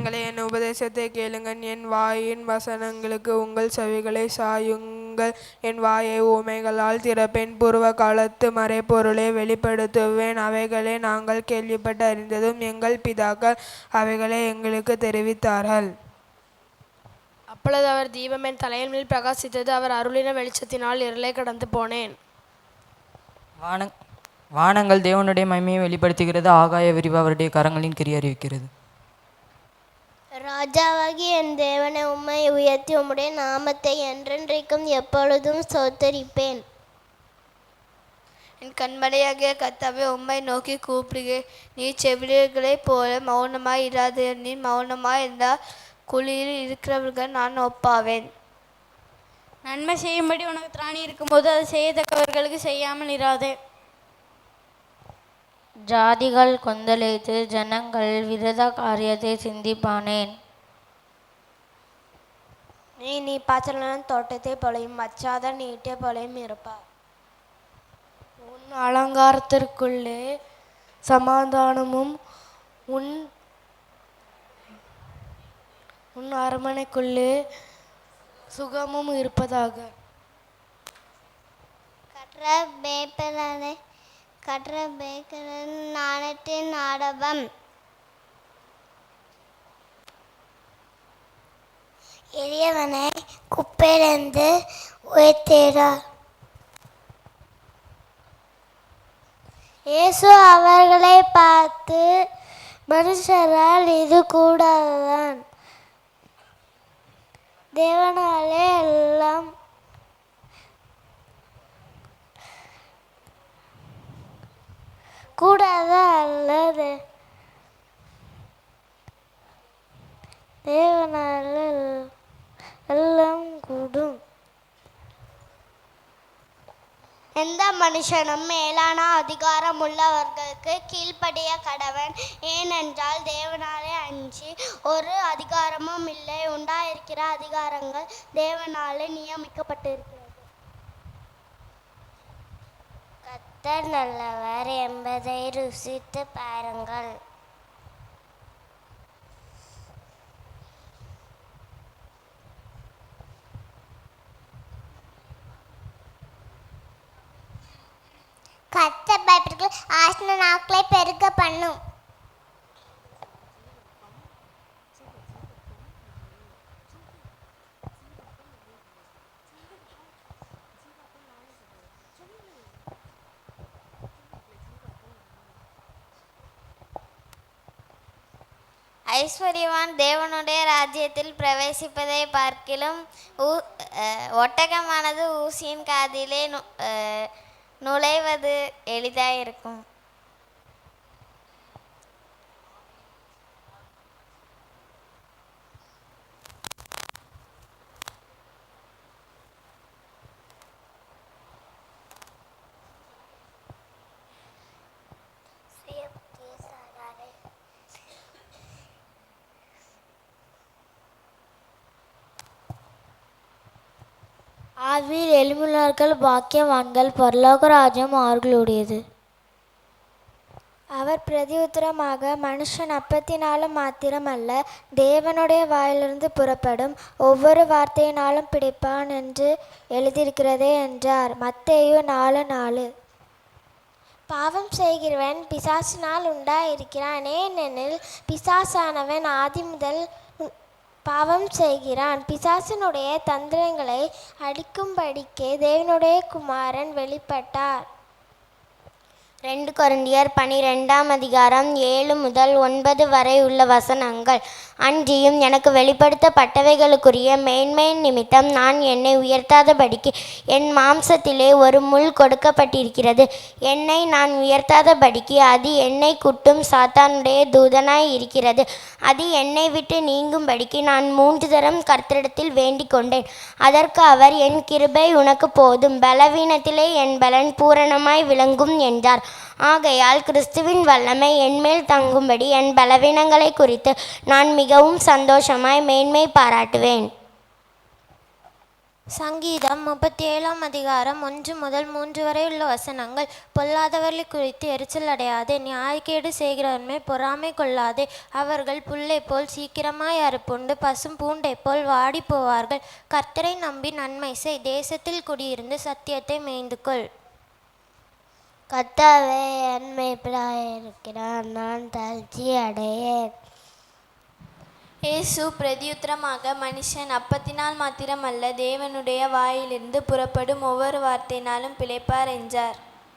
ஜனங்களே, என் உபதேசத்தை கேளுங்கள். என் வாயின் வசனங்களுக்கு உங்கள் செவிகளை சாயுங்கள். என் வாயை ஊமைகளால் திறப்பேன், பூர்வ காலத்து மறைபொருளை வெளிப்படுத்துவேன். அவைகளை நாங்கள் கேள்விப்பட்டு அறிந்ததும் எங்கள் பிதாக்கள் அவைகளை எங்களுக்கு தெரிவித்தார்கள். அப்பொழுது அவர் தீபம் என் தலையின் மேல் பிரகாசித்தது. அவர் அருளின வெளிச்சத்தினால் இருளை கடந்து போனேன். வானங்கள் தேவனுடைய மகிமையை வெளிப்படுத்துகிறது, ஆகாய விரிவு அவருடைய கரங்களின் கிரியை அறிவிக்கிறது. ராஜாவாகிய என் தேவனை, உம்மை உயர்த்தி உம்முடைய நாமத்தை என்றென்றைக்கும் எப்பொழுதும் ஸ்தோத்தரிப்பேன். என் கண்மலையாகிய கர்த்தாவே, உம்மை நோக்கி கூப்பிடுகிறேன். நீ செவிலியர்களைப் போல மௌனமாய் இராது. நீ மௌனமாய் இருந்தால் குழியில் இருக்கிறவர்கள் நான் ஒப்பாவேன். நன்மை செய்யும்படி உனக்கு திராணி இருக்கும்போது அதை செய்யத்தக்கவர்களுக்கு செய்யாமல் இராதே. ஜாதிகள் கொந்தளித்து ஜனங்கள் விரத காரியத்தை சிந்திப்பானேன். நீ பாய்ச்சலான தோட்டத்தை போலையும் மச்சாத நீட்டை போலையும் இருப்பார். உன் அலங்காரத்திற்குள்ளே சமாதானமும் உன் அரண்மனைக்குள்ளே சுகமும் இருப்பதாக. கற்ற பேக்கரன் நாணத்தின் ஆடவம். எளியவனை குப்பையிலிருந்து உயர்த்தினார். இயேசு அவர்களை பார்த்து, மனுஷரால் இது கூடாதுதான், தேவனாலே எல்லாம் கூடாத அல்லது தேவனால எல்லாம் கூடும். எந்த மனுஷனும் மேலான அதிகாரம் உள்ளவர்களுக்கு கீழ்ப்படிய கடவன். ஏனென்றால் தேவனாலே அஞ்சி ஒரு அதிகாரமும் இல்லை. உண்டாயிருக்கிற அதிகாரங்கள் தேவனாலே நியமிக்கப்பட்டிருக்கிறது. கர்த்தர் நல்லவர் என்பதை ருசித்து பாருங்கள். கர்த்தர் பயப்படுகள் ஆசன நாட்களை பெருக்க பண்ணும். ஐஸ்வர்யவான் தேவனுடைய ராஜ்யத்தில் பிரவேசிப்பதை பார்க்கிலும் ஒட்டகமானது ஊசியின் காதிலே நுழைவது எளிதாயிருக்கும். ஆவியில் எழும்பினார்கள் பாக்கியவான்கள், பரலோக ராஜ்யம் அவர்களுடையது. அவர் பிரதியுத்தரமாக, மனுஷன் அப்பத்தினாலும் மாத்திரமல்ல, தேவனுடைய வாயிலிருந்து புறப்படும் ஒவ்வொரு வார்த்தையினாலும் பிடிப்பான் என்று எழுதியிருக்கிறதே என்றார். மத்தேயு 4:4. பாவம் செய்கிறவன் பிசாசினால் உண்டாயிருக்கிறான். ஏனெனில் பிசாசானவன் ஆதி முதல் பாவம் செய்கிறான். பிசாசினுடைய தந்திரங்களை அழிக்கும்படிக்கே தேவனுடைய குமாரன் வெளிப்பட்டார். 2 கொரிந்தியர் 12:7-9 வரை உள்ள வசனங்கள். அன்றியும் எனக்கு வெளிப்படுத்தப்பட்டவைகளுக்குரிய மேன்மை நிமித்தம் நான் என்னை உயர்த்தாதபடிக்கு என் மாம்சத்திலே ஒரு முள் கொடுக்கப்பட்டிருக்கிறது. என்னை நான் உயர்த்தாதபடிக்கு அது என்னை குட்டும் சாத்தானுடைய தூதனாய் இருக்கிறது. அது என்னை விட்டு நீங்கும்படிக்கு நான் 3 தரம் கர்த்தரிடத்தில் வேண்டிக் கொண்டேன். அதற்கு அவர், என் கிருபை உனக்கு போதும், பலவீனத்திலே என் பலன் பூரணமாய் விளங்கும் என்றார். ஆகையால் கிறிஸ்துவின் வல்லமை என்மேல் தங்கும்படி என் பலவீனங்களை குறித்து நான் மிகவும் சந்தோஷமாய் மேன்மை பாராட்டுவேன். சங்கீதம் 37 அதிகாரம் 1 முதல் 3 வரை உள்ள வசனங்கள். பொல்லாதவர்களை குறித்து எரிச்சல் அடையாதே, நியாயக்கேடு செய்கிறவர்மே பொறாமை கொள்ளாதே. அவர்கள் புல்லை போல் சீக்கிரமாய் அறுப்புண்டு பசும் பூண்டை போல் வாடி போவார்கள். கர்த்தரை நம்பி நன்மை செய், தேசத்தில் குடியிருந்து சத்தியத்தை மேய்ந்துகொள். கர்த்தாவே என் மேய்ப்பராயிருக்கிறார், நான் தாழ்ச்சி அடையேன். இயேசு பிரதியுத்தரமாக, மனுஷன் அப்பத்தினால் மாத்திரமல்ல, தேவனுடைய வாயிலிருந்து புறப்படும் ஒவ்வொரு வார்த்தையினாலும் பிழைப்பார் என்றார்.